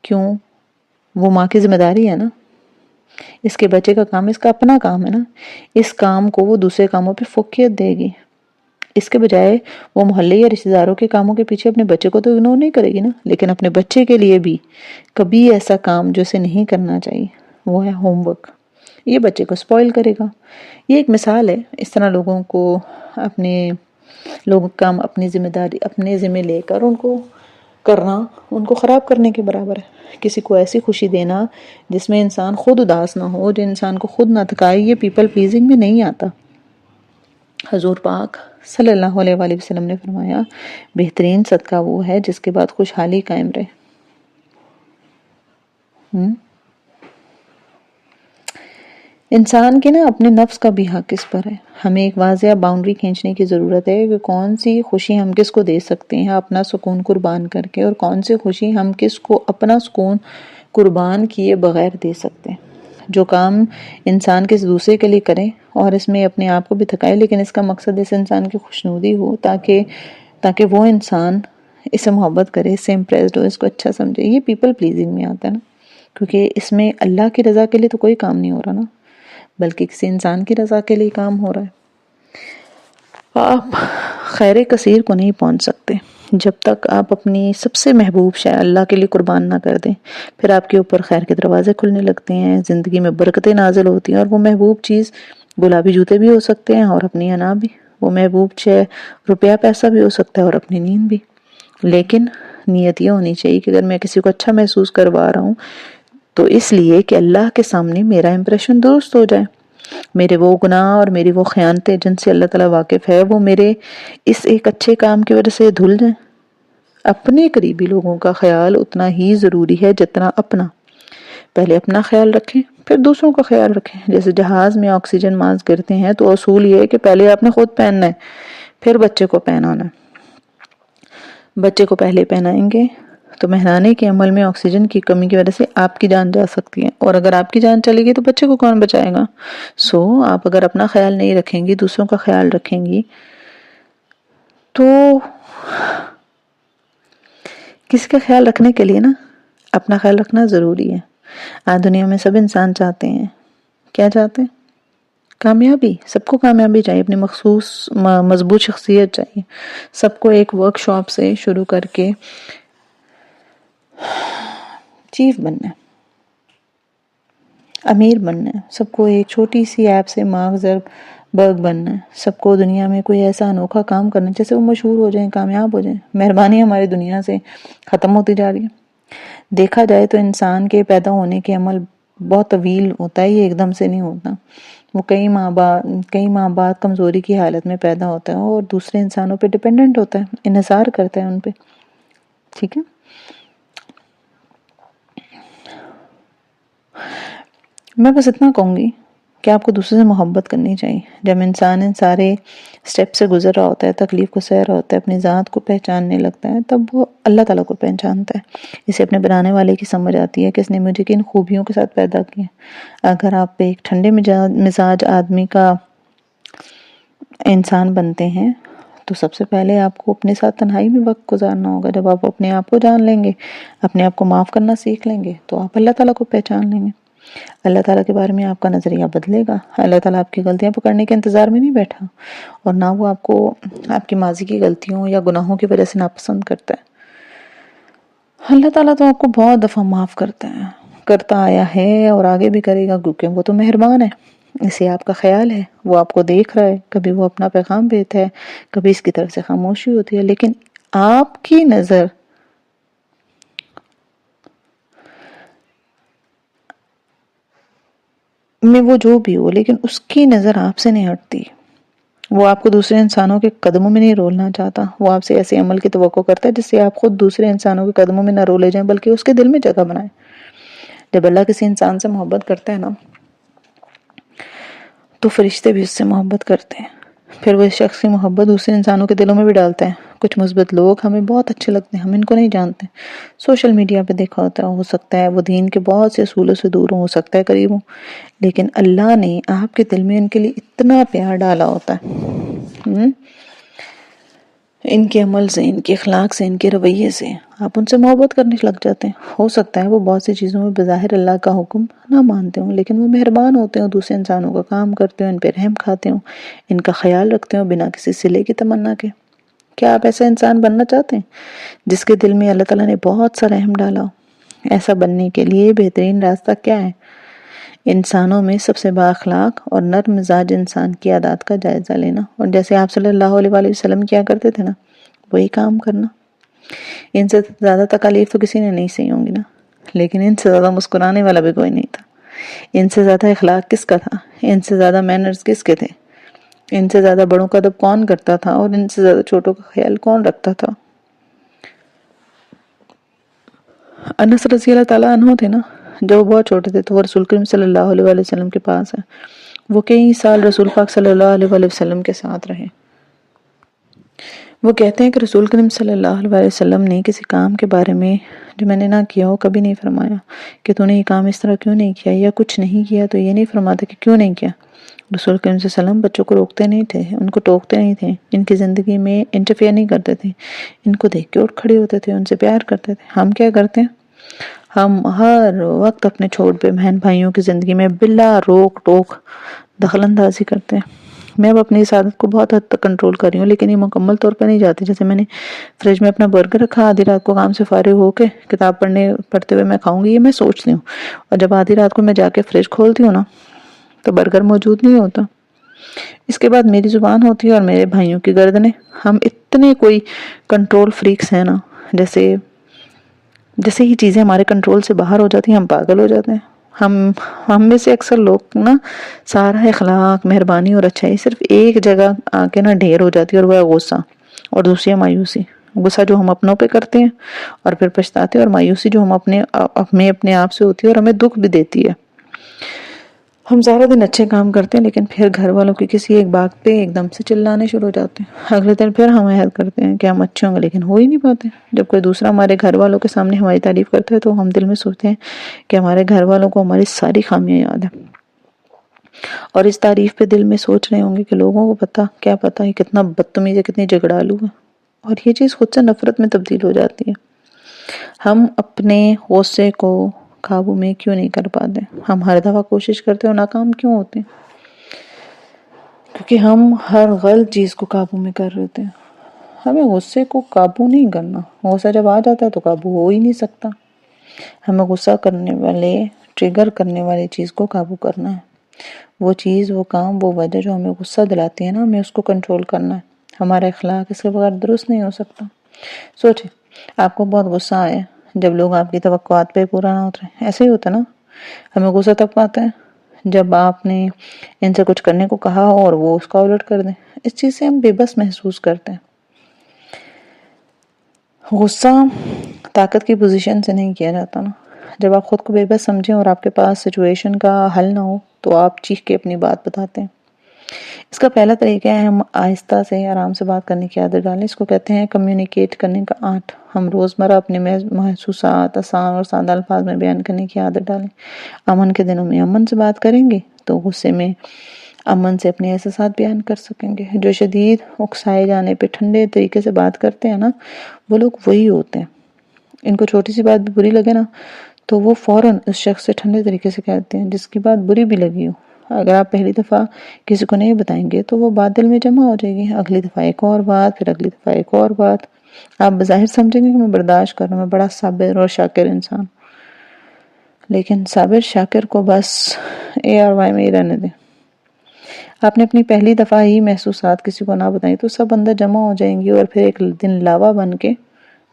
کیوں؟ وہ ماں کی ذمہ داری ہے نا، اس کے بچے کا کام اس کا اپنا کام ہے نا، اس کام کو وہ دوسرے کاموں پہ فوقیت دے گی، اس کے بجائے وہ محلے یا رشتہ داروں کے کاموں کے پیچھے اپنے بچے کو تو اگنور نہیں کرے گی نا، لیکن اپنے بچے کے لیے بھی کبھی ایسا کام جو اسے نہیں کرنا چاہیے، وہ ہے ہوم ورک۔ یہ بچے کو سپوائل کرے گا۔ یہ ایک مثال ہے، اس طرح لوگوں کا اپنی ذمہ داری اپنے ذمہ لے کر ان کو کرنا ان کو خراب کرنے کے برابر ہے۔ کسی کو ایسی خوشی دینا جس میں انسان خود اداس نہ ہو، جو انسان کو خود نہ تھکائے، یہ پیپل پلیزنگ میں نہیں آتا۔ حضور پاک صلی اللہ علیہ وآلہ وسلم نے فرمایا بہترین صدقہ وہ ہے جس کے بعد خوشحالی قائم رہے۔ انسان کے اپنے نفس کا بھی حق اس پر ہے۔ ہمیں ایک واضح باؤنڈری کھینچنے کی ضرورت ہے کہ کون سی خوشی ہم کس کو دے سکتے ہیں اپنا سکون قربان کر کے، اور کون سی خوشی ہم کس کو اپنا سکون قربان کیے بغیر دے سکتے ہیں۔ جو کام انسان کسی دوسرے کے لیے کرے اور اس میں اپنے آپ کو بھی تھکائے، لیکن اس کا مقصد اس انسان کی خوشنودی ہو، تاکہ وہ انسان اس سے محبت کرے، اس سے امپریسڈ ہو، اس کو اچھا سمجھے، یہ پیپل پلیزنگ میں آتا ہے نا، کیونکہ اس میں اللہ کی رضا کے لیے تو کوئی کام نہیں ہو رہا نا، بلکہ کسی انسان کی رضا کے لیے کام ہو رہا ہے۔ آپ خیر کثیر کو نہیں پہنچ سکتے جب تک آپ اپنی سب سے محبوب شے اللہ کے لیے قربان نہ کر دیں۔ پھر آپ کے اوپر خیر کے دروازے کھلنے لگتے ہیں، زندگی میں برکتیں نازل ہوتی ہیں، اور وہ محبوب چیز گلابی جوتے بھی ہو سکتے ہیں اور اپنی انا بھی، وہ محبوب شے روپیہ پیسہ بھی ہو سکتا ہے اور اپنی نیند بھی۔ لیکن نیت یہ ہونی چاہیے کہ اگر میں کسی کو اچھا محسوس کروا رہا ہوں تو اس لیے کہ اللہ کے سامنے میرا امپریشن درست ہو جائے، میرے وہ گناہ اور میری وہ خیانتیں جن سے اللہ تعالیٰ واقف ہے وہ میرے اس ایک اچھے کام کی وجہ سے دھل جائیں۔ اپنے قریبی لوگوں کا خیال اتنا ہی ضروری ہے جتنا اپنا۔ پہلے اپنا خیال رکھیں پھر دوسروں کا خیال رکھیں۔ جیسے جہاز میں آکسیجن ماسک گرتے ہیں تو اصول یہ ہے کہ پہلے آپ نے خود پہننا ہے پھر بچے کو پہنانا ہے۔ بچے کو پہلے پہنائیں گے تو مہرانے کے عمل میں آکسیجن کی کمی کی وجہ سے آپ کی جان جا سکتی ہے، اور اگر آپ کی جان چلے گی تو بچے کو کون بچائے گا؟ آپ اگر اپنا خیال نہیں رکھیں گی، دوسروں کا خیال رکھیں گی، تو کسی کا خیال رکھنے کے لیے اپنا خیال رکھنا ضروری ہے۔ آج دنیا میں سب انسان چاہتے ہیں، کیا چاہتے ہیں؟ کامیابی۔ سب کو کامیابی چاہیے، اپنی مخصوص مضبوط شخصیت چاہیے۔ سب کو ایک ورک شاپ سے شروع کر کے چیف بننا ہے، امیر بننا ہے۔ سب کو ایک چھوٹی سی ایپ سے مارک زکربرگ بننا ہے۔ سب کو دنیا میں کوئی ایسا انوکھا کام کرنا ہے جیسے وہ مشہور ہو جائیں، کامیاب ہو جائیں۔ مہربانی ہماری دنیا سے ختم ہوتی جا رہی ہے۔ دیکھا جائے تو انسان کے پیدا ہونے کے عمل بہت طویل ہوتا ہے، یہ ایک دم سے نہیں ہوتا۔ وہ کئی ماہ بعد کمزوری کی حالت میں پیدا ہوتا ہے اور دوسرے انسانوں پہ ڈیپینڈنٹ ہوتا ہے، انحصار کرتا ہے ان پہ، ٹھیک ہے۔ میں بس اتنا کہوں گی کہ آپ کو دوسرے سے محبت کرنی چاہیے۔ جب انسان ان سارے سٹیپ سے گزر رہا ہوتا ہے، تکلیف کو سہ رہا ہوتا ہے، اپنی ذات کو پہچاننے لگتا ہے، تب وہ اللہ تعالیٰ کو پہچانتا ہے۔ اسے اپنے بنانے والے کی سمجھ آتی ہے کہ اس نے مجھے کن خوبیوں کے ساتھ پیدا کیا۔ اگر آپ ایک ٹھنڈے مزاج آدمی کا انسان بنتے ہیں تو سب سے پہلے آپ کو اپنے ساتھ تنہائی میں وقت گزارنا ہوگا۔ جب آپ اپنے آپ کو جان لیں گے، اپنے آپ کو معاف کرنا سیکھ لیں گے، تو آپ اللہ تعالیٰ کو پہچان لیں گے۔ اللہ تعالیٰ کے بارے میں آپ کا نظریہ بدلے گا۔ اللہ تعالیٰ آپ کی غلطیاں پکڑنے کے انتظار میں نہیں بیٹھا، اور نہ وہ آپ کو آپ کی ماضی کی غلطیوں یا گناہوں کی وجہ سے ناپسند کرتا ہے۔ اللہ تعالیٰ تو آپ کو بہت دفعہ معاف کرتا آیا ہے اور آگے بھی کرے گا، کیونکہ وہ تو مہربان ہے۔ اسے آپ کا خیال ہے، وہ آپ کو دیکھ رہا ہے، کبھی وہ اپنا پیغام بھیجتا ہے، کبھی اس کی طرف سے خاموشی ہوتی ہے، لیکن آپ کی نظر میں وہ جو بھی ہو، لیکن اس کی نظر آپ سے نہیں ہٹتی۔ وہ آپ کو دوسرے انسانوں کے قدموں میں نہیں رولنا چاہتا، وہ آپ سے ایسے عمل کی توقع کرتا ہے جس سے آپ خود دوسرے انسانوں کے قدموں میں نہ رولے جائیں، بلکہ اس کے دل میں جگہ بنائیں۔ جب اللہ کسی انسان سے محبت کرتا ہے تو فرشتے بھی اس سے محبت کرتے ہیں، پھر وہ اس شخص کی محبت دوسرے انسانوں کے دلوں میں بھی ڈالتا ہے۔ کچھ مثبت لوگ ہمیں بہت اچھے لگتے ہیں، ہم ان کو نہیں جانتے، سوشل میڈیا پہ دیکھا ہوتا ہے، ہو سکتا ہے وہ دین کے بہت سے اصولوں سے دور ہو سکتا ہے قریب ہوں، لیکن اللہ نے آپ کے دل میں ان کے لیے اتنا پیار ڈالا ہوتا ہے، ان کے عمل سے، ان کے اخلاق سے، ان کے رویے سے آپ ان سے محبت کرنے لگ جاتے ہیں۔ ہو سکتا ہے وہ بہت سی چیزوں میں بظاہر اللہ کا حکم نہ مانتے ہوں، لیکن وہ مہربان ہوتے ہیں، دوسرے انسانوں کا کام کرتے ہوں، ان پہ رحم کھاتے ہوں، ان کا خیال رکھتے ہوں بنا کسی صلے کی تمنا کے۔ کیا آپ ایسا انسان بننا چاہتے ہیں جس کے دل میں اللہ تعالیٰ نے بہت سا رحم ڈالا ہو؟ ایسا بننے کے لیے بہترین راستہ کیا ہے؟ انسانوں میں سب سے بااخلاق اور نرم مزاج انسان کی عادات کا جائزہ لینا، اور جیسے آپ صلی اللہ علیہ وآلہ وسلم کیا کرتے تھے نا، وہی کام کرنا۔ ان سے زیادہ تکالیف تو کسی نے نہیں سہی ہوں گی نا، لیکن ان سے زیادہ مسکرانے والا بھی کوئی نہیں تھا۔ ان سے زیادہ اخلاق کس کا تھا؟ ان سے زیادہ مینرز کس کے تھے؟ ان سے زیادہ بڑوں کا ادب کون کرتا تھا، اور ان سے زیادہ چھوٹوں کا خیال کون رکھتا تھا؟ انس رضی اللہ تعالیٰ عنہ تھے نا، جب وہ بہت چھوٹے تھے تو وہ رسول کریم صلی اللہ علیہ وآلہ وسلم کے پاس ہیں۔ وہ کئی سال رسول پاک صلی اللہ علیہ وآلہ وسلم کے ساتھ رہے۔ وہ کہتے ہیں کہ رسول کریم صلی اللہ علیہ وآلہ وسلم نے کسی کام کے بارے میں جو میں نے نہ کیا ہو کبھی نہیں فرمایا کہ تو نے یہ کام اس طرح کیوں نہیں کیا، یا کچھ نہیں کیا تو یہ نہیں فرماتا کہ کیوں نہیں کیا۔ رسول کریم صلی اللہ علیہ وسلم بچوں کو روکتے نہیں تھے، ان کو ٹوکتے نہیں تھے، ان کی زندگی میں انٹرفیئر نہیں کرتے تھے، ان کو دیکھ کے اٹھ کھڑے ہوتے تھے، ان سے پیار کرتے تھے۔ ہم کیا کرتے ہیں؟ ہم ہر وقت اپنے چھوٹے بہن بھائیوں کی زندگی میں بلا روک ٹوک دخل اندازی کرتے ہیں۔ میں اب اپنی اس عادت کو بہت حد تک کنٹرول کر رہی ہوں، لیکن یہ مکمل طور پہ نہیں جاتی۔ جیسے میں نے فریج میں اپنا برگر رکھا، آدھی رات کو کام سے فارغ ہو کے کتاب پڑھتے ہوئے میں کھاؤں گی، یہ میں سوچتی ہوں، اور جب آدھی رات کو میں جا کے فریج کھولتی ہوں نا تو برگر موجود نہیں ہوتا۔ اس کے بعد میری زبان ہوتی ہے اور میرے بھائیوں کی گردنیں۔ ہم اتنے کوئی کنٹرول فریکس ہیں نا، جیسے ہی چیزیں ہمارے کنٹرول سے باہر ہو جاتی ہیں ہم پاگل ہو جاتے ہیں۔ ہم میں سے اکثر لوگ نا سارا اخلاق، مہربانی اور اچھائی صرف ایک جگہ آ کے نا ڈھیر ہو جاتی ہے، اور وہ ہے غصہ، اور دوسری ہے مایوسی۔ غصہ جو ہم اپنوں پہ کرتے ہیں اور پھر پچھتاتے ہیں، اور مایوسی جو ہم اپنے آپ سے ہوتی ہے اور ہمیں دکھ بھی دیتی ہے۔ ہم سارا دن اچھے کام کرتے ہیں، لیکن پھر گھر والوں کی کسی ایک بات پہ ایک دم سے چلانے شروع ہو جاتے ہیں۔ اگلے دن پھر ہم عہد کرتے ہیں کہ ہم اچھے ہوں گے، لیکن ہو ہی نہیں پاتے۔ جب کوئی دوسرا ہمارے گھر والوں کے سامنے ہماری تعریف کرتا ہے تو ہم دل میں سوچتے ہیں کہ ہمارے گھر والوں کو ہماری ساری خامیاں یاد ہیں، اور اس تعریف پہ دل میں سوچ رہے ہوں گے کہ لوگوں کو کیا پتا ہے کتنا بدتمیز ہے، کتنی جھگڑالو ہے، اور یہ چیز خود سے نفرت میں تبدیل ہو جاتی ہے۔ ہم اپنے غصے کو قابو میں کیوں نہیں کر پاتے؟ ہم ہر دفعہ کوشش کرتے ہیں اور ناکام کیوں ہوتے ہیں؟ کیونکہ ہم ہر غلط چیز کو قابو میں کر رہے ہیں۔ ہمیں غصے کو قابو نہیں کرنا، غصہ جب آ جاتا ہے تو قابو ہو ہی نہیں سکتا۔ ہمیں غصہ کرنے والے، ٹریگر کرنے والی چیز کو قابو کرنا ہے۔ وہ چیز، وہ کام، وہ وجہ جو ہمیں غصہ دلاتی ہے نا، ہمیں اس کو کنٹرول کرنا ہے۔ ہمارا اخلاق اس کے بغیر درست نہیں ہو سکتا۔ سوچیں، آپ کو بہت غصہ آیا جب لوگ آپ کی توقعات پہ پورا نہ اترے، ایسے ہی ہوتا نا۔ ہمیں غصہ تب آتا ہے جب آپ نے ان سے کچھ کرنے کو کہا ہو اور وہ اس کا الٹ کر دیں۔ اس چیز سے ہم بے بس محسوس کرتے ہیں۔ غصہ طاقت کی پوزیشن سے نہیں کیا جاتا نا۔ جب آپ خود کو بے بس سمجھیں اور آپ کے پاس سچویشن کا حل نہ ہو تو آپ چیخ کے اپنی بات بتاتے ہیں۔ اس کا پہلا طریقہ ہے ہم آہستہ سے آرام سے بات کرنے کی عادت ڈالیں۔ اس کو کہتے ہیں کمیونیکیٹ کرنے کا آرٹ۔ ہم روزمرہ اپنے محسوسات آسان اور سادہ الفاظ میں بیان کرنے کی عادت ڈالیں۔ امن کے دنوں میں امن سے بات کریں گے تو غصے میں امن سے اپنے احساسات بیان کر سکیں گے۔ جو شدید اکسائے جانے پہ ٹھنڈے طریقے سے بات کرتے ہیں نا، وہ لوگ وہی ہوتے ہیں۔ ان کو چھوٹی سی بات بھی بری لگے نا تو وہ فوراً اس شخص سے ٹھنڈے طریقے سے کہتے ہیں جس کی بات بری بھی لگی ہو۔ اگر آپ پہلی دفعہ کسی کو نہیں بتائیں گے تو وہ بات دل میں جمع ہو جائے گی، اگلی دفعہ ایک اور بات، پھر اگلی دفعہ ایک اور بات۔ آپ بظاہر سمجھیں گے کہ میں برداشت کر رہا ہوں، میں بڑا صابر اور شاکر انسان، لیکن صابر شاکر کو بس ARY میں ہی رہنے دیں۔ آپ نے اپنی پہلی دفعہ ہی محسوسات کسی کو نہ بتائیں تو سب اندر جمع ہو جائیں گی، اور پھر ایک دن لاوا بن کے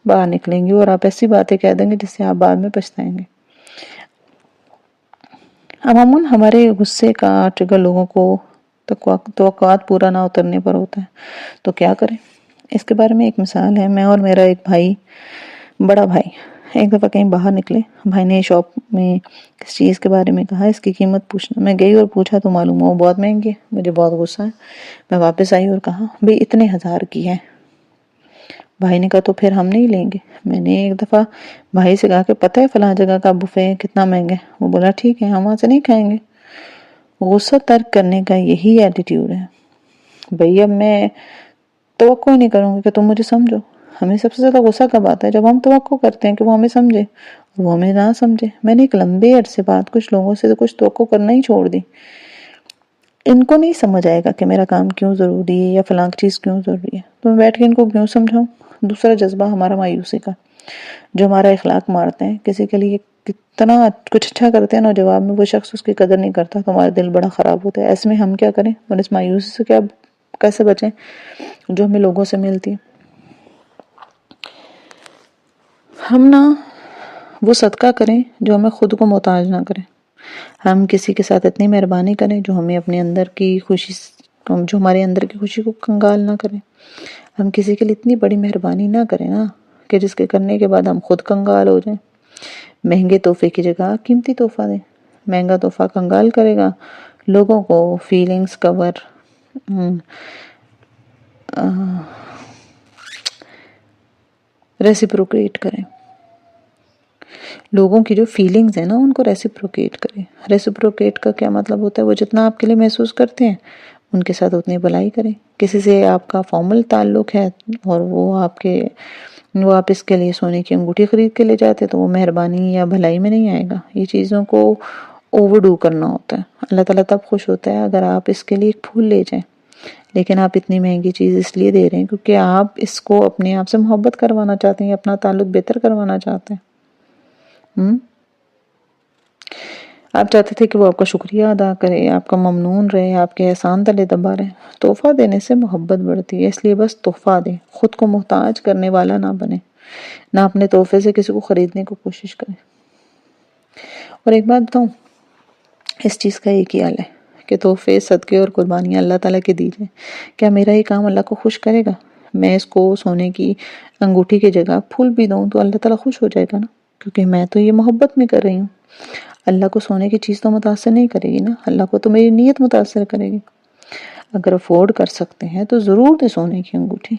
باہر نکلیں گی، اور آپ ایسی باتیں کہہ دیں گے جس سے آپ بعد میں پچھتائیں گے۔ عموماً ہمارے غصے کا ٹریگر لوگوں کو توقعات پورا نہ اترنے پر ہوتا ہے، تو کیا کریں؟ اس کے بارے میں ایک مثال ہے۔ میں اور میرا ایک بھائی، بڑا بھائی، ایک دفعہ کہیں باہر نکلے۔ بھائی نے شاپ میں کس چیز کے بارے میں کہا، اس کی قیمت پوچھنا۔ میں گئی اور پوچھا تو معلوم ہوا وہ بہت مہنگی ہے۔ مجھے بہت غصہ ہے۔ میں واپس آئی اور کہا بھئی اتنے 1000 کی ہے۔ بھائی نے کہا تو پھر ہم نہیں لیں گے۔ میں نے ایک دفعہ بھائی سے کہا کہ پتہ ہے فلاں جگہ کا بفے کتنا مہنگا ہے؟ وہ بولا ٹھیک ہے، ہم وہاں سے نہیں کھائیں گے۔ غصہ ترک کرنے کا یہی ایٹیٹیوڈ ہے۔ بھئی اب میں توقع نہیں کروں گی کہ تم مجھے سمجھو۔ ہمیں سب سے زیادہ غصہ کب آتا ہے؟ جب ہم توقع کرتے ہیں کہ وہ ہمیں سمجھے اور وہ ہمیں نہ سمجھے۔ میں نے ایک لمبے عرصے بعد کچھ لوگوں سے کچھ توقع کرنا ہی چھوڑ دی۔ ان کو نہیں سمجھ آئے گا کہ میرا کام کیوں ضروری ہے یا فلاں چیز کیوں ضروری ہے، تو میں بیٹھ کے ان کو کیوں سمجھاؤں؟ دوسرا جذبہ ہمارا مایوسی کا، جو ہمارا اخلاق مارتے ہیں. کسی کے لیے کتنا کچھ اچھا کرتے ہیں نا، جواب میں وہ شخص اس کی قدر نہیں کرتا تو ہمارا دل بڑا خراب ہوتا ہے. ایسے میں ہم کیا کریں اور اس مایوسی سے کیسے بچیں جو ہمیں لوگوں سے ملتی ہے؟ ہم نا وہ صدقہ کریں جو ہمیں خود کو محتاج نہ کریں. ہم کسی کے ساتھ اتنی مہربانی کریں جو ہمیں اپنے اندر کی خوشی، جو ہمارے اندر کی خوشی کو کنگال نہ کریں. ہم کسی کے لیے اتنی بڑی مہربانی نہ کریں نا کہ جس کے کرنے کے بعد ہم خود کنگال ہو جائیں. مہنگے تحفے کی جگہ قیمتی تحفہ دیں. مہنگا تحفہ کنگال کرے گا. لوگوں کو فیلنگز کور ریسیپروکیٹ کریں. لوگوں کی جو فیلنگز ہیں نا ان کو ریسیپروکیٹ کریں. ریسیپروکیٹ کا کیا مطلب ہوتا ہے؟ وہ جتنا آپ کے لیے محسوس کرتے ہیں ان کے ساتھ اتنی بھلائی کریں. کسی سے آپ کا فارمل تعلق ہے اور وہ آپ اس کے لیے سونے کی انگوٹھی خرید کے لے جاتے تو وہ مہربانی یا بھلائی میں نہیں آئے گا. یہ چیزوں کو اوور ڈو کرنا ہوتا ہے. اللہ تعالیٰ تب خوش ہوتا ہے اگر آپ اس کے لیے ایک پھول لے جائیں، لیکن آپ اتنی مہنگی چیز اس لیے دے رہے ہیں کیونکہ آپ اس کو اپنے آپ سے محبت کروانا چاہتے ہیں، اپنا تعلق بہتر کروانا چاہتے ہیں. آپ چاہتے تھے کہ وہ آپ کا شکریہ ادا کرے، آپ کا ممنون رہے، آپ کے احسان تلے دبا رہے. تحفہ دینے سے محبت بڑھتی ہے، اس لیے بس تحفہ دیں. خود کو محتاج کرنے والا نہ بنے، نہ اپنے تحفے سے کسی کو خریدنے کو کوشش کریں. اور ایک بات بتاؤں، اس چیز کا ایک ہی حل ہے کہ تحفے، صدقے اور قربانیاں اللہ تعالیٰ کے دیجئے. کیا میرا یہ کام اللہ کو خوش کرے گا؟ میں اس کو سونے کی انگوٹھی کی جگہ پھول بھی دوں تو اللہ تعالیٰ خوش ہو جائے گا نا، کیونکہ میں تو یہ محبت میں کر رہی ہوں. اللہ کو سونے کی چیز تو متاثر نہیں کرے گی نا، اللہ کو تو میری نیت متاثر کرے گی. اگر افورڈ کر سکتے ہیں تو ضرور دے سونے کی انگوٹھی،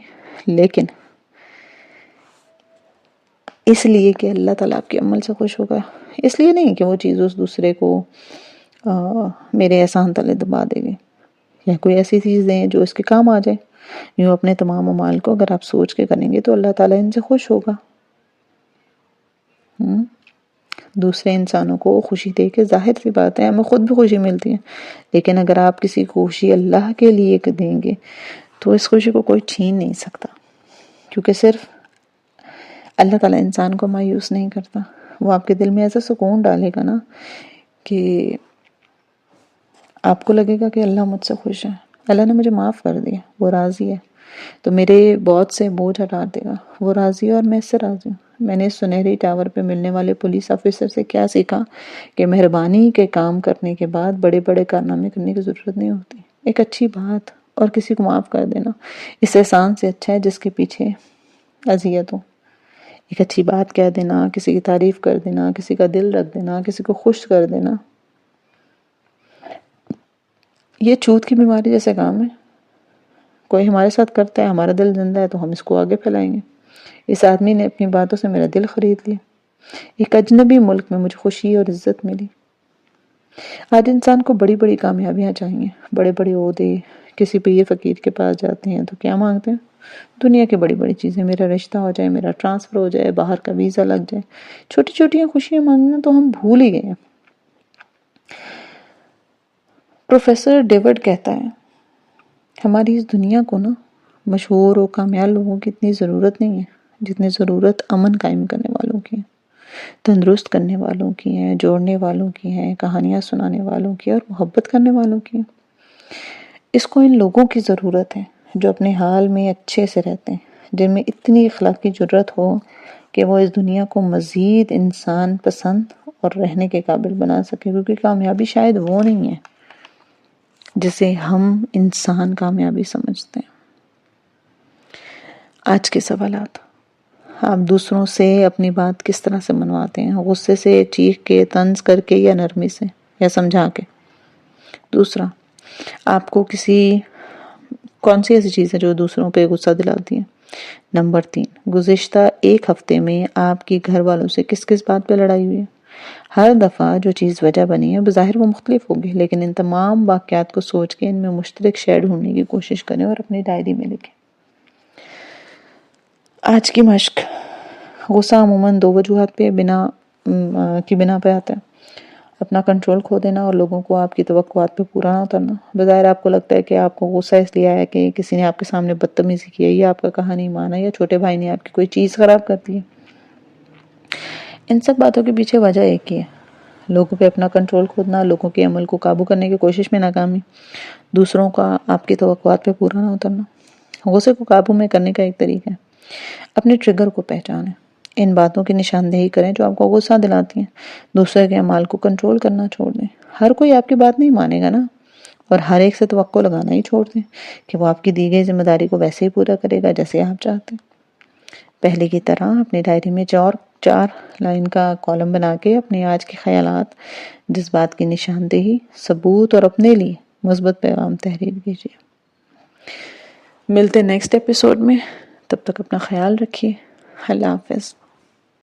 لیکن اس لیے کہ اللہ تعالیٰ آپ کے عمل سے خوش ہوگا، اس لیے نہیں کہ وہ چیز اس دوسرے کو میرے احسان تلے دبا دے گی، یا کوئی ایسی چیز دیں جو اس کے کام آ جائے. یوں اپنے تمام اعمال کو اگر آپ سوچ کے کریں گے تو اللہ تعالیٰ ان سے خوش ہوگا. دوسرے انسانوں کو خوشی دے کے ظاہر سی بات ہے ہمیں خود بھی خوشی ملتی ہے، لیکن اگر آپ کسی کو خوشی اللہ کے لیے دیں گے تو اس خوشی کو کوئی چھین نہیں سکتا، کیونکہ صرف اللہ تعالیٰ انسان کو مایوس نہیں کرتا. وہ آپ کے دل میں ایسا سکون ڈالے گا نا کہ آپ کو لگے گا کہ اللہ مجھ سے خوش ہے، اللہ نے مجھے معاف کر دیا، وہ راضی ہے، تو میرے بہت سے بوجھ ہٹا دے گا، وہ راضی ہے اور میں اس سے راضی ہوں. میں نے اس سنہری ٹاور پہ ملنے والے پولیس آفیسر سے کیا سیکھا کہ مہربانی کے کام کرنے کے بعد بڑے بڑے کارنامے کرنے کی ضرورت نہیں ہوتی. ایک اچھی بات اور کسی کو معاف کر دینا اس احسان سے اچھا ہے جس کے پیچھے اذیت ہو. ایک اچھی بات کہہ دینا، کسی کی تعریف کر دینا، کسی کا دل رکھ دینا، کسی کو خوش کر دینا، یہ چوت کی بیماری جیسے کام ہے. کوئی ہمارے ساتھ کرتا ہے، ہمارا دل زندہ ہے تو ہم اس کو آگے پھیلائیں گے. اس آدمی نے اپنی باتوں سے میرا دل خرید لیا. ایک اجنبی ملک میں مجھے خوشی اور عزت ملی. آج انسان کو بڑی بڑی کامیابیاں چاہیے، بڑے بڑے عہدے. کسی پیر فقیر کے پاس جاتے ہیں تو کیا مانگتے ہیں؟ دنیا کی بڑی بڑی چیزیں، میرا رشتہ ہو جائے، میرا ٹرانسفر ہو جائے، باہر کا ویزا لگ جائے. چھوٹی چھوٹیاں خوشیاں مانگنا تو ہم بھول ہی گئے ہیں. پروفیسر ڈیوڈ کہتا ہے ہماری اس دنیا کو نا مشہور اور کامیاب لوگوں کی اتنی ضرورت نہیں ہے جتنی ضرورت امن قائم کرنے والوں کی ہے، تندرست کرنے والوں کی ہے، جوڑنے والوں کی ہے، کہانیاں سنانے والوں کی اور محبت کرنے والوں کی ہے. اس کو ان لوگوں کی ضرورت ہے جو اپنے حال میں اچھے سے رہتے ہیں، جن میں اتنی اخلاقی جرت ہو کہ وہ اس دنیا کو مزید انسان پسند اور رہنے کے قابل بنا سکے. کیونکہ کامیابی شاید وہ نہیں ہے جسے ہم انسان کامیابی سمجھتے ہیں. آج کے سوالات: آپ دوسروں سے اپنی بات کس طرح سے منواتے ہیں؟ غصے سے، چیخ کے، طنز کر کے، یا نرمی سے، یا سمجھا کے؟ دوسرا، آپ کو کون سی ایسی چیز ہے جو دوسروں پہ غصہ دلاتی ہے؟ نمبر 3، گزشتہ ایک ہفتے میں آپ کی گھر والوں سے کس کس بات پہ لڑائی ہوئی ہے؟ ہر دفعہ جو چیز وجہ بنی ہے بظاہر وہ مختلف ہوگی، لیکن ان تمام واقعات کو سوچ کے ان میں مشترک شے ڈھونڈنے کی کوشش کریں اور اپنی ڈائری میں لکھیں. آج کی مشق: غصہ عموماً 2 وجوہات پہ بنا پہ آتا ہے. اپنا کنٹرول کھو دینا اور لوگوں کو آپ کی توقعات پہ پورا نہ اترنا۔ بظاہر آپ کو لگتا ہے کہ آپ کو غصہ اس لیے آیا کہ کسی نے آپ کے سامنے بدتمیزی کی ہے، یا آپ کا کہا نہیں مانا، یا چھوٹے بھائی نے آپ کی کوئی چیز خراب کر دی ہے۔ ان سب باتوں کے پیچھے وجہ ایک ہی ہے، لوگوں پہ اپنا کنٹرول کھونا، لوگوں کے عمل کو قابو کرنے کی کوشش میں ناکامی، دوسروں کا آپ کی توقعات پہ پورا نہ اترنا۔ غصے کو قابو میں کرنے کا ایک طریقہ ہے اپنے ٹریگر کو پہچانیں، ان باتوں کی نشاندہی کریں جو آپ کو غصہ دلاتی ہیں، دوسرے کے اعمال کو کنٹرول کرنا چھوڑ دیں۔ ہر کوئی آپ کی بات نہیں مانے گا نا، اور ہر ایک سے توقع لگانا ہی چھوڑ دیں کہ وہ آپ کی دی گئی ذمہ داری کو ویسے ہی پورا کرے گا جیسے آپ چاہتے ہیں۔ پہلے کی طرح اپنی ڈائری میں 4 لائن کا کالم بنا کے اپنے آج کے خیالات، جذبات کی نشاندہی، ثبوت اور اپنے لیے مثبت پیغام تحریر کیجیے۔ ملتے نیکسٹ ایپیسوڈ میں، تب تک اپنا خیال رکھیے۔ اللہ حافظ۔